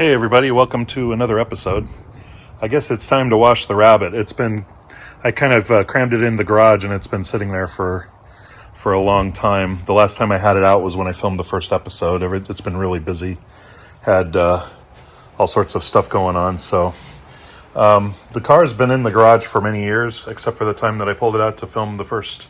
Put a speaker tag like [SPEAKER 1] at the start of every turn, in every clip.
[SPEAKER 1] Hey everybody, welcome to another episode. I guess it's time to wash the rabbit. I kind of crammed it in the garage and it's been sitting there for a long time. The last time I had it out was when I filmed the first episode. It's been really busy. Had all sorts of stuff going on. So the car's been in the garage for many years, except for the time that I pulled it out to film the first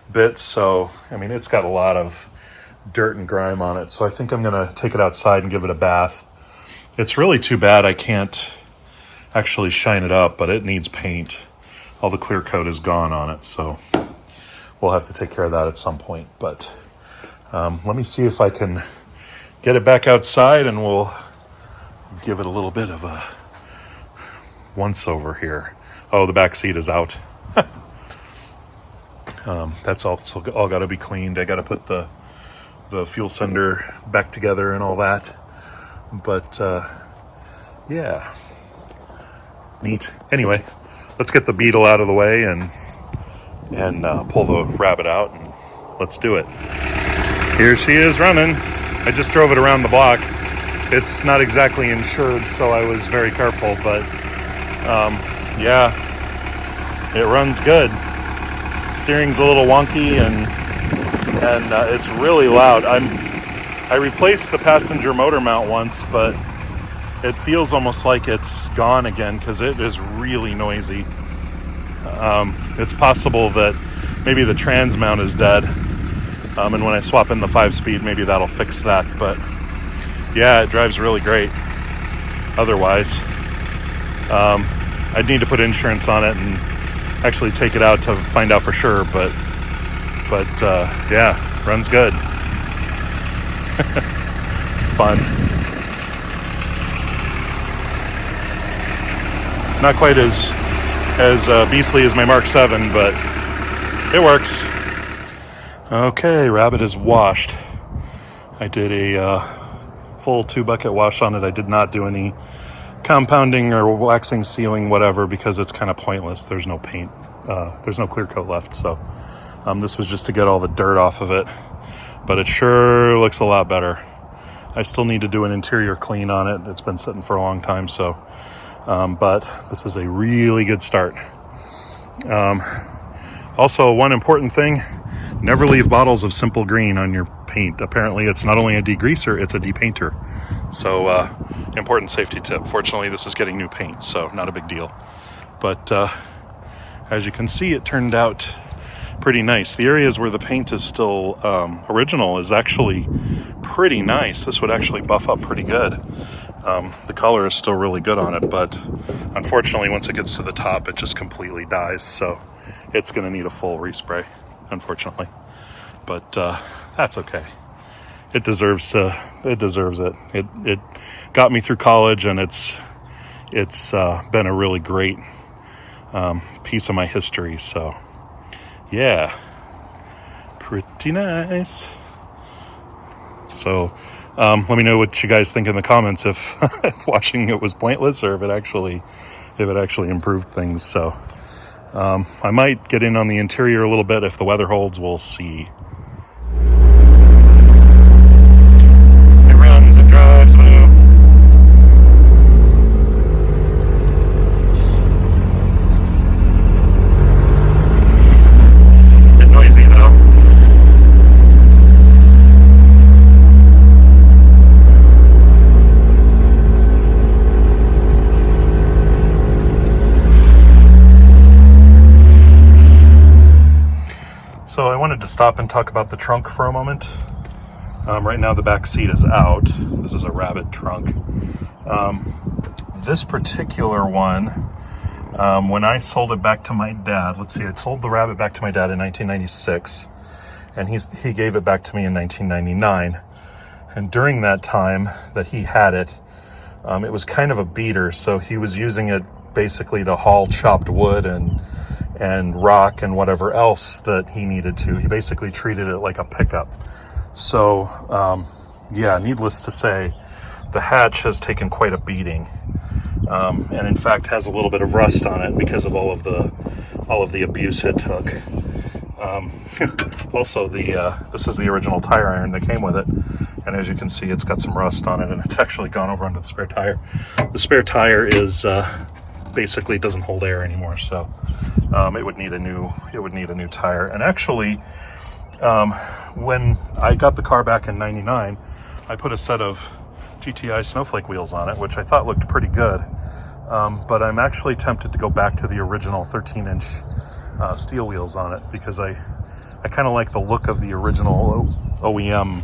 [SPEAKER 1] bit. So, I mean, it's got a lot of dirt and grime on it. So I think I'm going to take it outside and give it a bath. It's really too bad I can't actually shine it up, but it needs paint. All the clear coat is gone on it, so we'll have to take care of that at some point. But let me see if I can get it back outside and we'll give it a little bit of a once-over here. Oh, the back seat is out. That's all got to be cleaned. I got to put the fuel sender back together and all that. But yeah, neat. Anyway, let's get the beetle out of the way and pull the rabbit out, and let's do it. Here she is running. I just drove it around the block. It's not exactly insured, so I was very careful, but yeah, it runs good. Steering's a little wonky and it's really loud. I replaced the passenger motor mount once, but it feels almost like it's gone again because it is really noisy. It's possible that maybe the trans mount is dead, and when I swap in the 5-speed, maybe that'll fix that. But yeah, it drives really great. Otherwise, I'd need to put insurance on it and actually take it out to find out for sure. But yeah, runs good. Fun. Not quite as beastly as my Mark 7, but it works. Okay, rabbit is washed. I did a full 2-bucket wash on it. I did not do any compounding or waxing, sealing, whatever, because it's kind of pointless. There's no paint. There's no clear coat left, so this was just to get all the dirt off of it. But it sure looks a lot better. I still need to do an interior clean on it. It's been sitting for a long time, so but this is a really good start. Also, one important thing, never leave bottles of Simple Green on your paint. Apparently it's not only a degreaser, it's a depainter. So important safety tip. Fortunately, this is getting new paint, so not a big deal. But as you can see, it turned out pretty nice. The areas where the paint is still original is actually pretty nice. This would actually buff up pretty good. The color is still really good on it, but unfortunately once it gets to the top it just completely dies, so it's going to need a full respray, unfortunately. But that's okay. It deserves it. It got me through college, and it's been a really great piece of my history, so yeah, pretty nice. So let me know what you guys think in the comments if washing it was pointless or if it actually improved things. So I might get in on the interior a little bit if the weather holds. We'll see. It runs, it drives, woo. Bit noisy though. So I wanted to stop and talk about the trunk for a moment. Right now the back seat is out. This is a rabbit trunk. This particular one, when I sold it back to my dad, let's see, I sold the rabbit back to my dad in 1996, and he gave it back to me in 1999. And during that time that he had it, it was kind of a beater, so he was using it basically to haul chopped wood and rock and whatever else that he needed to. He basically treated it like a pickup. So yeah, needless to say, the hatch has taken quite a beating, and in fact has a little bit of rust on it because of all of the abuse it took. Also, this is the original tire iron that came with it, and as you can see, it's got some rust on it, and it's actually gone over onto the spare tire. The spare tire is basically doesn't hold air anymore, so it would need a new tire. And actually, when I got the car back in '99, I put a set of GTI Snowflake wheels on it, which I thought looked pretty good. But I'm actually tempted to go back to the original 13-inch steel wheels on it, because I kind of like the look of the original OEM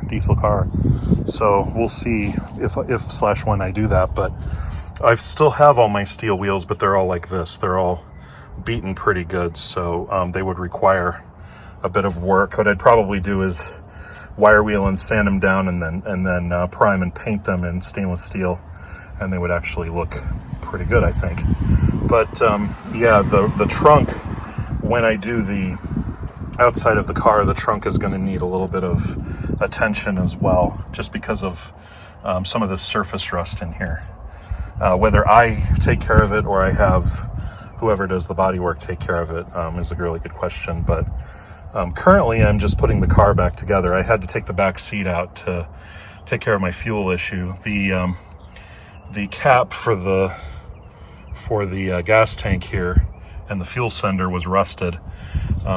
[SPEAKER 1] diesel car. So we'll see if when I do that. But I still have all my steel wheels, but they're all like this. They're all beaten pretty good, so they would require a bit of work. What I'd probably do is wire wheel and sand them down, and then prime and paint them in stainless steel, and they would actually look pretty good, I think. But yeah, the trunk, when I do the outside of the car, the trunk is going to need a little bit of attention as well, just because of some of the surface rust in here. Whether I take care of it or I have whoever does the bodywork take care of it is a really good question. But currently I'm just putting the car back together. I had to take the back seat out to take care of my fuel issue. The cap for the gas tank here and the fuel sender was rusted.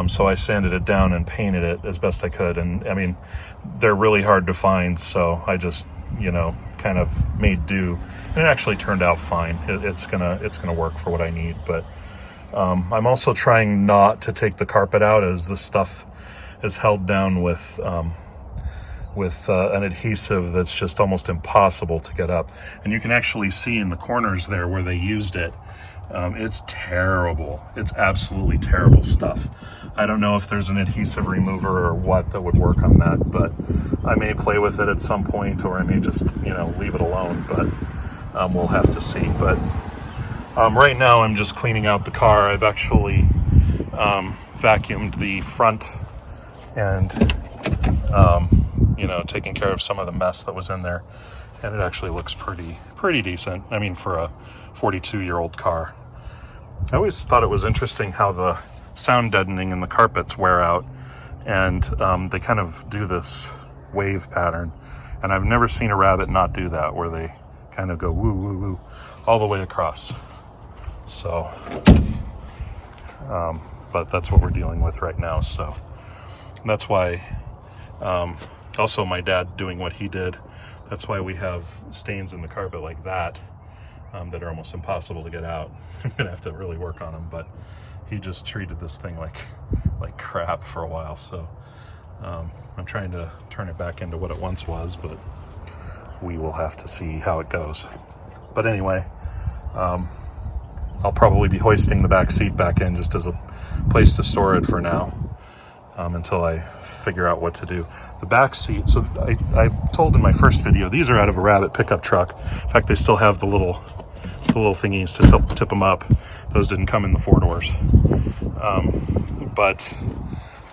[SPEAKER 1] So I sanded it down and painted it as best I could. And I mean, they're really hard to find, so I just, kind of made do. And it actually turned out fine. It's gonna work for what I need. But I'm also trying not to take the carpet out, as this stuff is held down with an adhesive that's just almost impossible to get up. And you can actually see in the corners there where they used it. It's terrible. It's absolutely terrible stuff. I don't know if there's an adhesive remover or what that would work on that, but I may play with it at some point, or I may just, leave it alone, but we'll have to see. But right now I'm just cleaning out the car. I've actually vacuumed the front and, taking care of some of the mess that was in there. And it actually looks pretty decent. I mean, for a 42-year-old car. I always thought it was interesting how the sound deadening in the carpets wear out, and they kind of do this wave pattern. And I've never seen a Rabbit not do that, where they kind of go woo, woo, woo, all the way across. So, but that's what we're dealing with right now. So that's why, also my dad doing what he did, that's why we have stains in the carpet like that, that are almost impossible to get out. I'm gonna have to really work on them, but he just treated this thing like crap for a while. So I'm trying to turn it back into what it once was, but we will have to see how it goes. But anyway, I'll probably be hoisting the back seat back in just as a place to store it for now, until I figure out what to do. The back seat, so I told in my first video, these are out of a Rabbit pickup truck. In fact, they still have the little thingies to tip them up. Those didn't come in the 4 doors. But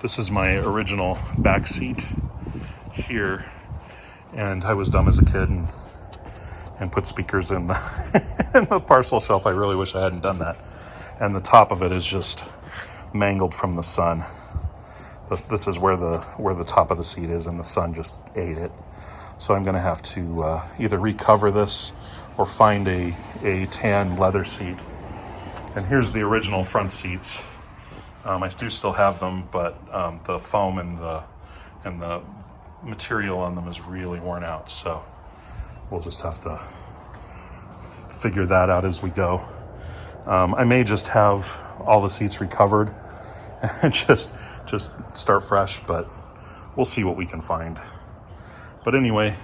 [SPEAKER 1] this is my original back seat here. And I was dumb as a kid and put speakers in the parcel shelf. I really wish I hadn't done that. And the top of it is just mangled from the sun. This is where the top of the seat is, and the sun just ate it. So I'm gonna have to either recover this or find a tan leather seat. And here's the original front seats. I do still have them, but the foam and the material on them is really worn out. So we'll just have to figure that out as we go. I may just have all the seats recovered and just start fresh, but we'll see what we can find. But anyway,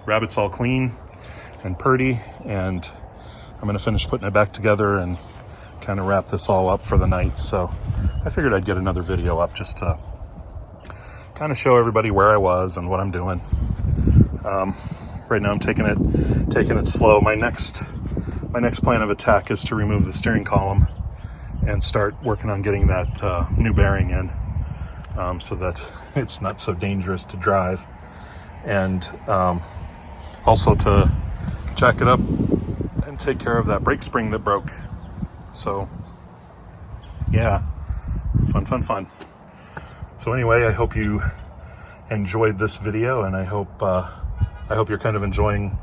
[SPEAKER 1] Rabbit's all clean and purty, and I'm gonna finish putting it back together and kind of wrap this all up for the night. So I figured I'd get another video up just to kind of show everybody where I was and what I'm doing. Right now I'm taking it slow. My next plan of attack is to remove the steering column and start working on getting that new bearing in, so that it's not so dangerous to drive, and also to jack it up and take care of that brake spring that broke. So yeah, fun. So anyway, I hope you enjoyed this video, and I hope you're kind of enjoying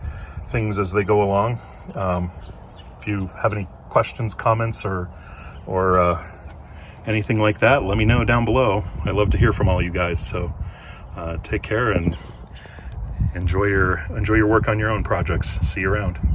[SPEAKER 1] things as they go along. If you have any questions, comments, or anything like that, let me know down below. I love to hear from all you guys. So take care and enjoy your work on your own projects. See you around.